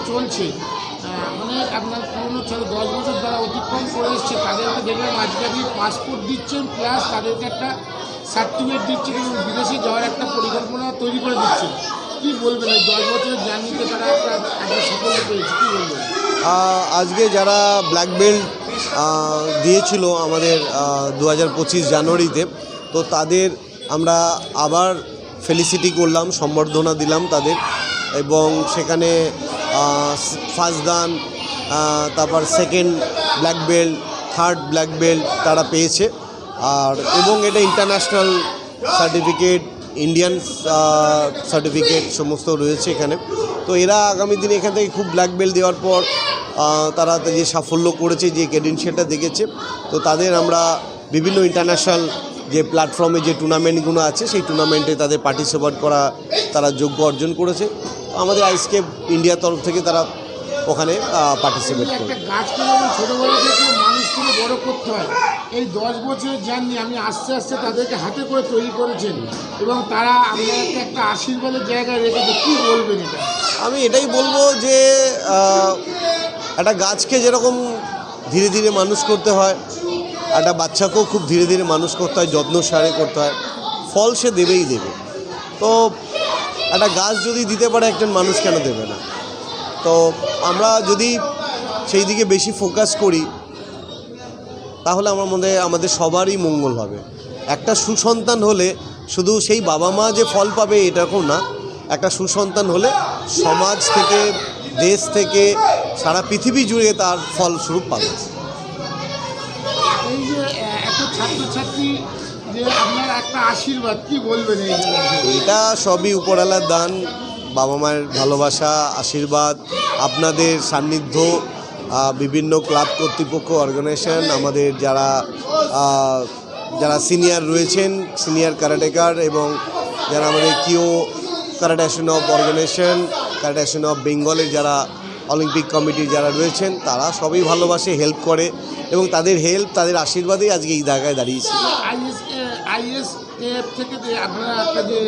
চলছে, অনেক আপনার পুরনো ছেলে 10 বছর দ্বারা অতিক্রম করে এসছে, তাদেরকে দেখলাম আজকে আপনি পাসপোর্ট দিচ্ছেন, প্লাস তাদেরকে একটা সার্টিফিকেট দিচ্ছেন এবং বিদেশে যাওয়ার একটা পরিকল্পনা তৈরি করে দিচ্ছেন। কী বলবেন এই 10 বছরের জার্নিতে তারা একটা সাফল্য পেয়েছে, কী বলবেন? আজকে যারা ব্ল্যাক বেল্ট দিয়েছিল আমাদের 2025 জানুয়ারিতে, তো তাদের আমরা আবার ফেলিসিটি করলাম, সম্বর্ধনা দিলাম তাদের, এবং সেখানে ফার্স্ট দান, তারপর second black belt, third black belt তারা পেয়েছে। আর এবং এটা ইন্টারন্যাশনাল সার্টিফিকেট, ইন্ডিয়ান সার্টিফিকেট সমস্ত রয়েছে এখানে। তো এরা আগামী দিনে এখান থেকে খুব ব্ল্যাক বেল্ট দেওয়ার পর তারা যে সাফল্য করেছে, যে ক্রেডেনশিয়ালটা দেখেছে, তো তাদের আমরা বিভিন্ন ইন্টারন্যাশনাল যে প্ল্যাটফর্মে যে টুর্নামেন্টগুলো আছে সেই টুর্নামেন্টে তাদের পার্টিসিপেট করা তারা যোগ্য অর্জন করেছে। আমাদের আইএসকে ইন্ডিয়ার তরফ থেকে তারা ওখানে পার্টিসিপেট করে। একটা গাছকে যেমন ছোটোবেলা থেকে মানুষ করে বড় করতে হয়, এই 10 বছরের জার্নি আমি আস্তে আস্তে তাদেরকে হাতে করে তৈরি করেছেন এবং তারা আপনাকে একটা আশীর্বাদের জায়গায় রেখেছে, কী বলবেন এটা? আমি এটাই বলবো যে একটা গাছকে যেরকম ধীরে ধীরে মানুষ করতে হয়, একটা বাচ্চাকেও খুব ধীরে ধীরে মানুষ করতে হয়, যত্ন সারে করতে হয়, ফল সে দেবেই দেবে। তো একটা গাছ যদি দিতে পারে একজন মানুষ কেন দেবে না? তো আমরা যদি সেই দিকে বেশি ফোকাস করি তাহলে আমার মনে হয় আমাদের সবারই মঙ্গল হবে। একটা সুসন্তান হলে শুধু সেই বাবা মা যে ফল পাবে এরকম না, একটা সুসন্তান হলে সমাজ থেকে, দেশ থেকে, সারা পৃথিবী জুড়ে তার ফলস্বরূপ পাবে। এই যে এত ছাত্রছাত্রী যে আপনার একটা আশীর্বাদ, কী বলবেন এই জায়গায়? এটা সবই উপরওয়ালার দান, বাবা মায়ের ভালোবাসা, আশীর্বাদ, আপনাদের সান্নিধ্য, বিভিন্ন ক্লাব কর্তৃপক্ষ, অর্গানাইজেশন, আমাদের যারা সিনিয়র রয়েছেন, সিনিয়র ক্যারাটেকার, এবং যারা আমাদের কিও karate association of organization, karate association of বেঙ্গলের যারা অলিম্পিক কমিটির যারা রয়েছেন, তারা সবই ভালোবাসে, হেল্প করে, এবং তাদের হেল্প, তাদের আশীর্বাদেই আজকে এই জায়গায় দাঁড়িয়েছি। আইএসএফ থেকে যে আপনারা একটা যে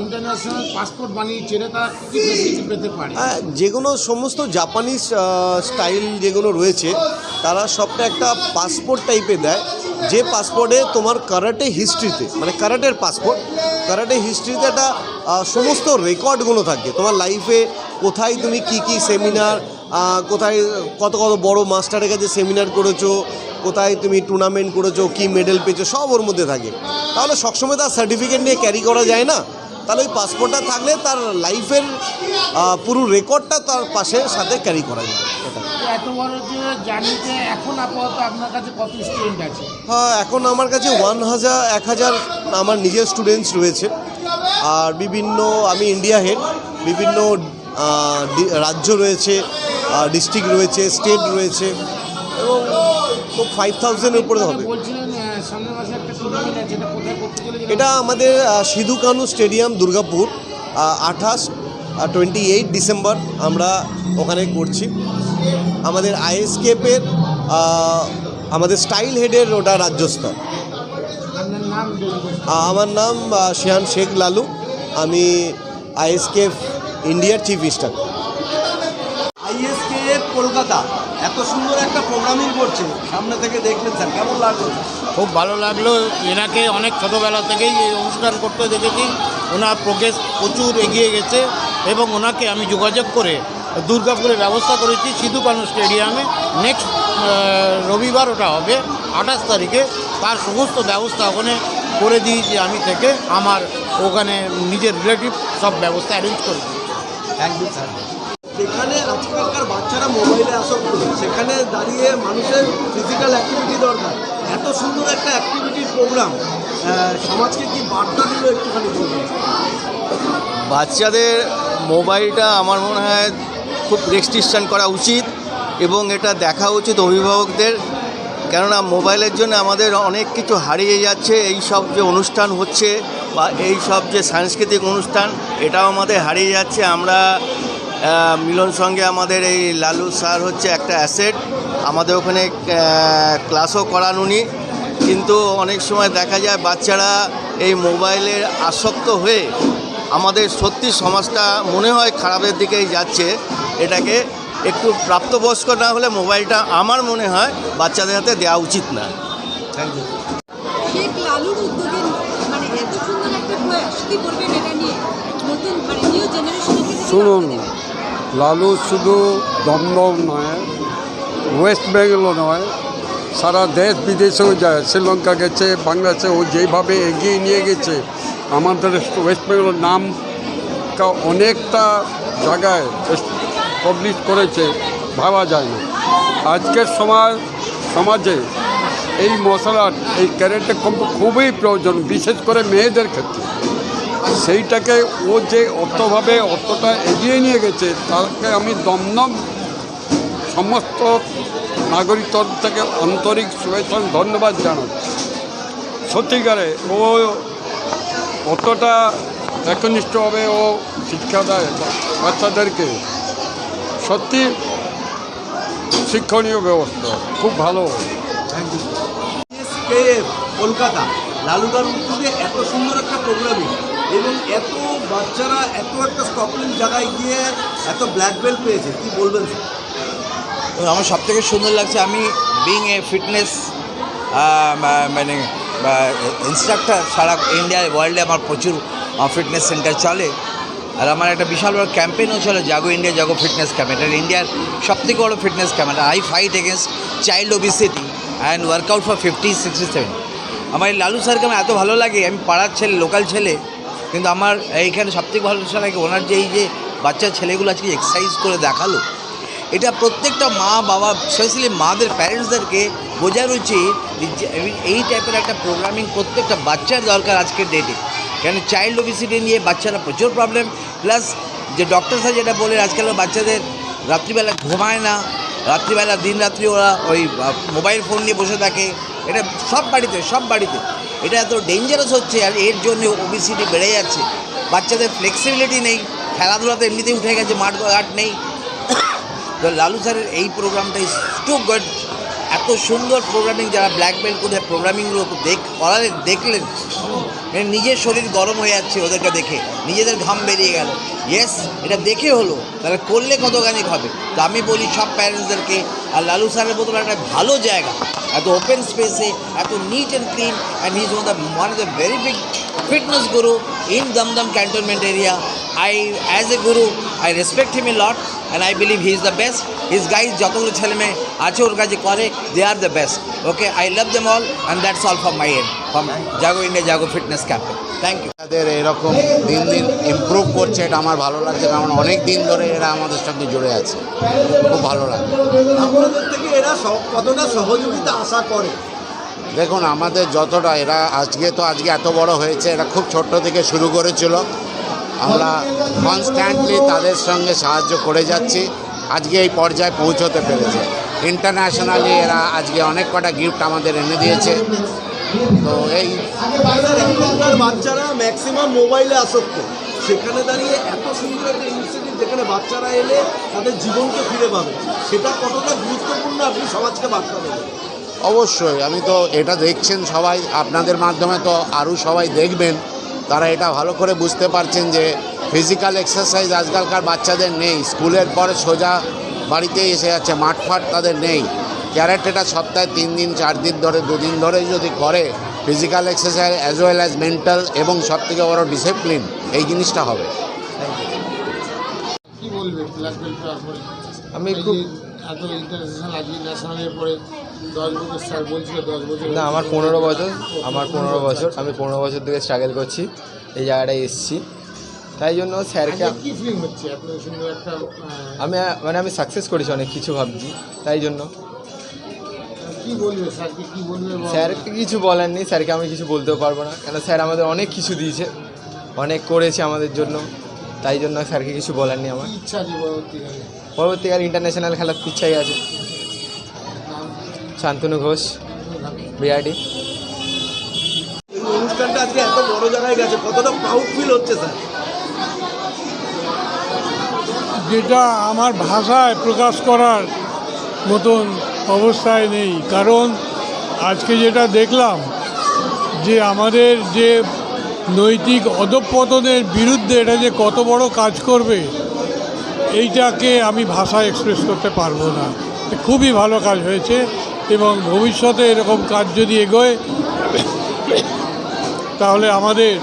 ইন্টারন্যাশনাল পাসপোর্ট বানিয়েছেন, এটা কী ফেসিলিটি পেতে পারে? যে কোনো সমস্ত জাপানিজ স্টাইল যেগুলো রয়েছে তারা সবটা একটা পাসপোর্ট টাইপে দেয়, যে পাসপোর্টে তোমার কারাটে হিস্ট্রিতে, মানে কারাটের পাসপোর্ট, কারাটে হিস্ট্রিতে একটা সমস্ত রেকর্ডগুলো থাকে, তোমার লাইফে কোথায় তুমি কি সেমিনার, কোথায় কত বড় মাস্টারের কাছে সেমিনার করেছো, কোথায় তুমি টুর্নামেন্ট করেছো, কি মেডেল পেয়েছো, সব ওর মধ্যে থাকে। তাহলে সবসময় তার সার্টিফিকেট নিয়ে ক্যারি করা যায় না, তাহলে ওই পাসপোর্টটা থাকলে তার লাইফের পুরো রেকর্ডটা তার পাশে সাথে ক্যারি করা যায়। এত বড় যে জার্নিতে এখন আপাতত আপনার কাছে কত স্টুডেন্ট আছে? হ্যাঁ, এখন আমার কাছে 1000 আমার নিজের স্টুডেন্টস রয়েছে। আর আমি ইন্ডিয়া হেড, বিভিন্ন রাজ্য রয়েছে, ডিস্ট্রিক্ট রয়েছে, স্টেট রয়েছে, এবং তো 5000-এর উপরে হবে। এটা আমাদের সিধু কানু স্টেডিয়াম, দুর্গাপুর, 28 ডিসেম্বর আমরা ওখানে করছি। আমাদের আইএসকেপের আমাদের স্টাইল হেডের ওটা রাজ্যস্তর। আমার নাম শেহান শেখ লালু, আমি আইএসকেএফ ইন্ডিয়ার চিফ স্টাফ। আইএসকেএফ কলকাতা এত সুন্দর একটা প্রোগ্রামিং করছে, সামনে থেকে দেখলেন স্যার, কেমন লাগলো? খুব ভালো লাগলো। এনাকে অনেক ছোটোবেলা থেকেই এই অনুষ্ঠান করতে দেখেছি, ওনার প্রোগ্রেস প্রচুর এগিয়ে গেছে, এবং ওনাকে আমি যোগাযোগ করে দুর্গাপুরে ব্যবস্থা করেছি সিধু কানু স্টেডিয়ামে। নেক্সট রবিবার ওটা হবে 28 তারিখে, তার সমস্ত ব্যবস্থা ওখানে করে দিয়েছি আমি থেকে, আমার ওখানে নিজের রিলেটিভ সব ব্যবস্থা অ্যারেঞ্জ করে দিয়েছি। Thank you sir. যেখানে আজকালকার বাচ্চারা মোবাইলে আসক্ত, সেখানে দাঁড়িয়ে মানুষের ফিজিক্যাল অ্যাক্টিভিটি দরকার। এত সুন্দর একটা অ্যাক্টিভিটির প্রোগ্রাম সমাজকে কি বার্তা দিল একটুখানি বলবেন? বাচ্চাদের মোবাইলটা আমার মনে হয় খুব রেস্ট্রিকশান করা উচিত, এবং এটা দেখা উচিত অভিভাবকদের, কেননা মোবাইলের জন্য আমাদের অনেক কিছু হারিয়ে যাচ্ছে। এই সব যে অনুষ্ঠান হচ্ছে বা এই সব যে সাংস্কৃতিক অনুষ্ঠান, এটাও আমাদের হারিয়ে যাচ্ছে। আমরা মিলন সঙ্গে আমাদের এই লালু স্যার হচ্ছে একটা অ্যাসেট, আমাদের ওখানে ক্লাসও করান উনি, কিন্তু অনেক সময় দেখা যায় বাচ্চারা এই মোবাইলের আসক্ত হয়ে আমাদের সত্যি সমাজটা মনে হয় খারাপের দিকেই যাচ্ছে। এটাকে একটু প্রাপ্তবয়স্ক না হলে মোবাইলটা আমার মনে হয় বাচ্চাদের হাতে দেওয়া উচিত না। Thank you. শেখ লালুর উদ্যোগে মানে এত সুন্দর একটা প্রয়াস, কি করবেন এটা নিয়ে? নতুন মানে নিউ জেনারেশনের ক্ষেত্রে কি শুনুন, বার্তা দেবেন? লালু শুধু দমদম নয়, ওয়েস্ট বেঙ্গলও নয়, সারা দেশ বিদেশেও যায়, শ্রীলঙ্কা গেছে, বাংলাদেশে ও যেভাবে এগিয়ে নিয়ে গেছে আমাদের ওয়েস্ট বেঙ্গলের নাম অনেকটা জায়গায় পাবলিশ করেছে, ভাবা যায় না। আজকের সমাজে এই মশলার এই ক্যারেটে খুবই প্রয়োজন, বিশেষ করে মেয়েদের ক্ষেত্রে। সেইটাকে ও যে অতটা এগিয়ে নিয়ে গেছে, তাকে আমি দমদম সমস্ত নাগরিক তরফ থেকে আন্তরিক শুভেচ্ছা ধন্যবাদ জানাচ্ছি। সত্যিকারে ও অতটা একনিষ্ঠভাবে ও শিক্ষা দেয় বাচ্চাদেরকে, সত্যি শিক্ষণীয় ব্যবস্থা খুব ভালো। Thank you. এসকেএফ কলকাতা লালুদার উদ্যোগে এত সুন্দর একটা প্রোগ্রামিং এবং এত বাচ্চারা এত একটা স্টপিং জায়গায় গিয়ে এত ব্ল্যাক বেল্ট পেয়েছে, কি বলবেন স্যার? আমার সবথেকে সুন্দর লাগছে, আমি বিং এ ফিটনেস মানে ইনস্ট্রাক্টর, সারা ইন্ডিয়ায় ওয়ার্ল্ডে আমার প্রচুর ফিটনেস সেন্টার চলে। আর আমার একটা বিশাল বড় ক্যাম্পেইনও চলে, জাগো ইন্ডিয়া জাগো ফিটনেস ক্যাম্পেইন। এটা ইন্ডিয়ার সবথেকে বড় fitness campaign. I fight against child obesity and workout for 50-67। আমার এই লালু স্যারকে আমার এত ভালো লাগে, আমি পাড়ার ছেলে, লোকাল ছেলে, কিন্তু আমার এইখানে সবথেকে ভালো লাগে ওনার যে এই যে বাচ্চা ছেলেগুলো আজকে এক্সারসাইজ করে দেখালো, এটা প্রত্যেকটা মা বাবা, স্পেশালি মাদের প্যারেন্টসদেরকে বোঝার উচিত যে এই টাইপের একটা প্রোগ্রামিং প্রত্যেকটা বাচ্চার দরকার আজকের ডেটে। কেন চাইল্ড ওবিসিটি নিয়ে বাচ্চারা প্রচুর প্রবলেম, প্লাস যে ডক্টর স্যার যেটা বলে আজকাল বাচ্চাদের রাত্রিবেলা ঘুমায় না, রাত্রিবেলা দিন রাত্রি ওরা ওই মোবাইল ফোন নিয়ে বসে থাকে, এটা সব বাড়িতে এটা এত ডেঞ্জারাস হচ্ছে। আর এর জন্য ওবিসিটি বেড়ে যাচ্ছে, বাচ্চাদের ফ্লেক্সিবিলিটি নেই, খেলাধুলাতে এমনিতেই উঠে গেছে, মাঠ ঘাট নেই। তো লালু স্যারের এই প্রোগ্রামটা ইজ টু গুড, এত সুন্দর প্রোগ্রামিং, যারা ব্ল্যাক বেল্ট কোথায় প্রোগ্রামিংগুলো দেখলেন, মানে নিজের শরীর গরম হয়ে যাচ্ছে ওদেরকে দেখে, নিজেদের ঘাম বেরিয়ে গেল। ইয়েস, এটা দেখে হলো, তাহলে করলে কতখানি হবে। তো আমি বলি সব প্যারেন্টসদেরকে, আর লালু স্যারের মতো একটা ভালো জায়গা, এত ওপেন স্পেসে, এত neat and clean, and he is one of the very big fitness guru in Damdam cantonment area. As a guru, I respect him a lot and I believe he is the best. His guys যতগুলো ছেলে মেয়ে আছে ওর কাছে করে, they are the best. Okay, I love them all and that's all from my end, from Jago India Jago Fitness Campaign. Thank you. তাদের এরকম দিন দিন ইমপ্রুভ করছে, এটা আমার ভালো লাগছে, কারণ অনেক দিন ধরে এরা আমাদের সঙ্গে জুড়ে আছে, খুব ভালো লাগে। আপনাদের থেকে এরা কতটা সহযোগিতা আশা করে? দেখুন, আমাদের যতটা এরা আজকে এত বড় হয়েছে, এরা খুব ছোট্ট থেকে শুরু করেছিল, আমরা কনস্ট্যান্টলি তাদের সঙ্গে সাহায্য করে যাচ্ছি, আজকে এই পর্যায়ে পৌঁছতে পেরেছে। ইন্টারন্যাশনালি এরা আজকে অনেক কটা গিফট আমাদের এনে দিয়েছে। তো এই এখনকার বাচ্চারা ম্যাক্সিমাম মোবাইলে আসক্ত, সেখানে দাঁড়িয়ে এত সুন্দর একটা ইনিশিয়েটিভ যেখানে বাচ্চারা এলে তাদের জীবনকে ফিরে পাবে, সেটা কতটা গুরুত্বপূর্ণ আপনি সমাজকে বার্তা দেবেন? অবশ্যই, আমি তো এটা দেখছেন সবাই, আপনাদের মাধ্যমে তো আরও সবাই দেখবেন, তারা এটা ভালো করে বুঝতে পারছেন যে ফিজিক্যাল এক্সারসাইজ আজকালকার বাচ্চাদের নেই, স্কুলের পরে সোজা বাড়িতেই এসে যাচ্ছে, মাঠফাট তাদের নেই। ক্যারেটেটা সপ্তাহে 3 দিন 4 দিন ধরে 2 দিন ধরে যদি করে, physical exercise as well as mental এবং সবথেকে বড় ডিসিপ্লিন, এই জিনিসটা হবে। কি বলবেন ব্ল্যাক বেল্ট পাওয়ার পরে? আমি খুব এত ইন্টারন্যাশনাল, আজকে ন্যাশনালের পরে 10 বছর, স্যার বলছিল 10 বছর। না, আমার 15 বছর, আমি 15 বছর থেকে স্ট্রাগল করছি, এই জায়গাটায় এসেছি, তাই জন্য স্যারকে কি ফিলিং হচ্ছে এত সুন্দর একটা আমি সাকসেস করেছি, অনেক কিছু ভাবছি, তাই জন্য। কি বলবে স্যারকে, কি বলবে? স্যারকে কিছু বলার নেই, স্যারকে আমি কিছু বলতেও পারবো না, কেন স্যার আমাদের অনেক কিছু দিয়েছে, অনেক করেছে আমাদের জন্য, তাই জন্য স্যারকে কিছু বলার নেই আমার। ইচ্ছা আছে পরবর্তীকালে ইন্টারন্যাশনাল খেলার ইচ্ছাই আছে। শান্তনু ঘোষ, বিআরডি। অনুষ্ঠানটা আজকে এত বড় জায়গায় গেছে, কতটা প্রাউড ফিল হচ্ছে স্যার? যেটা আমার ভাষায় প্রকাশ করার মতন অবস্থায় নেই, কারণ আজকে যেটা দেখলাম যে আমাদের যে নৈতিক অধঃপতনের বিরুদ্ধে এটা যে কত বড় কাজ করবে, এইটাকে আমি ভাষায় এক্সপ্রেস করতে পারবো না। খুবই ভালো কাজ হয়েছে এবং ভবিষ্যতে এরকম কাজ যদি এগোয় তাহলে আমাদের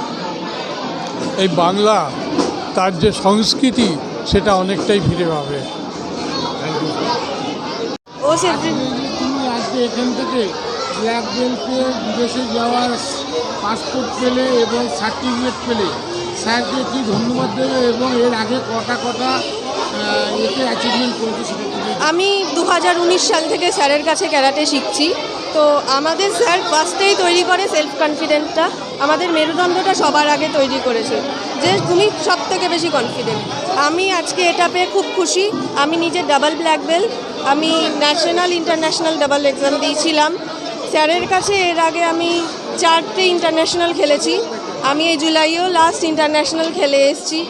এই বাংলা তার যে সংস্কৃতি সেটা অনেকটাই ফিরে পাবে। ও সেফটি তুমি আজকে এখান থেকে ব্ল্যাক বেল্টে বিদেশে যাওয়ার পাসপোর্ট পেলে এবং সার্টিফিকেট পেলে স্যারকে কি ধন্যবাদ দেবে এবং এর আগে কটা এতে অ্যাচিভমেন্ট করেছে সেটা তুমি আমি 2019 সাল থেকে স্যারের কাছে ক্যারাটে শিখছি। তো আমাদের স্যার ফার্স্টেই তৈরি করে সেলফ কনফিডেন্টটা, আমাদের মেরুদণ্ডটা সবার আগে তৈরি করেছে যে তুমি সব থেকে বেশি কনফিডেন্ট। আমি আজকে এটা পেয়ে খুব খুশি। আমি নিজে ডাবল ব্ল্যাক বেল্ট, আমি ন্যাশনাল ইন্টারন্যাশনাল ডাবল এক্সাম দিয়েছিলাম স্যারের কাছে। এর আগে আমি 4টে ইন্টারন্যাশনাল খেলেছি। আমি এই জুলাইও লাস্ট ইন্টারন্যাশনাল খেলে এসেছি।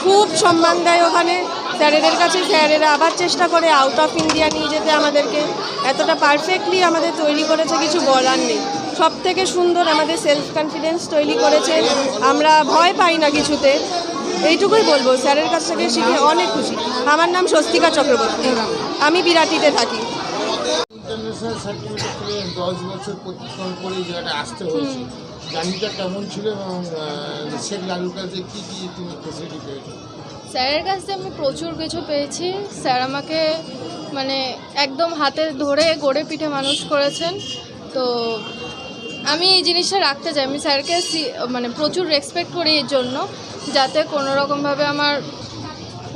খুব সম্মান দেয় ওখানে স্যারেদের কাছে। স্যারেরা আবার চেষ্টা করে আউট অফ ইন্ডিয়া নিয়ে যেতে আমাদেরকে। এতটা পারফেক্টলি আমাদের তৈরি করেছে, কিছু বলার নেই। সব থেকে সুন্দর আমাদের সেলফ কনফিডেন্স তৈরি করেছে, আমরা ভয় পাই না কিছুতে। এইটুকুই বলবো, স্যারের কাছ থেকে শিখে অনেক খুশি। আমার নাম স্বস্তিকা চক্রবর্তী, আমি বিরাটিতে থাকি। ইন্টারন্যাশনাল সার্টিফিকেট পেয়ে 10 বছর প্রতিক্ষণ করে এই জায়গাটা আসতে হয়েছে। জার্নিটা কেমন ছিল এবং শেখ লালুর কাছে কী তুমি ফেসিলিটি পেয়েছো? স্যারের কাছ থেকে আমি প্রচুর কিছু পেয়েছি। স্যার আমাকে মানে একদম হাতে ধরে গড়ে পিঠে মানুষ করেছেন। তো আমি এই জিনিসটা রাখতে চাই। আমি স্যারকে মানে প্রচুর রেসপেক্ট করি এর জন্য, যাতে কোনো রকমভাবে আমার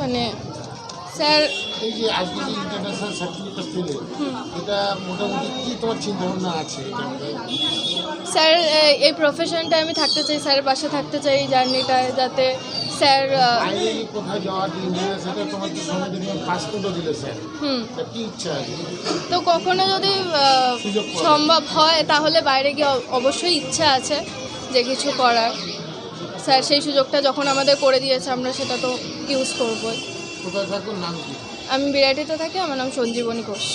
মানে স্যার এই যে আজকে যে ইন্টারন্যাশনাল সার্টিফিকেট পেলে এটা মোটামুটি কী তোমার চিন্তাভাবনা আছে? স্যার এই প্রফেশনটা আমি থাকতে চাই, স্যারের পাশে থাকতে চাই এই জার্নিটায়, যাতে স্যার বাইরে কোথায় যাওয়ার ইন্ডিয়ার সাথে তোমার কি সঙ্গে দেখলাম পাসপোর্টও দিলে স্যার, কী ইচ্ছা আছে? তো কখনো যদি সম্ভব হয় তাহলে বাইরে গিয়ে অবশ্যই ইচ্ছা আছে যে কিছু করার। স্যার সেই সুযোগটা যখন আমাদের করে দিয়েছে আমরা সেটা তো ইউজ করবই। কোথায় থাকুন, নাম কি? আমি বিরাটিতে থাকি, আমার নাম সঞ্জীবনী ঘোষ।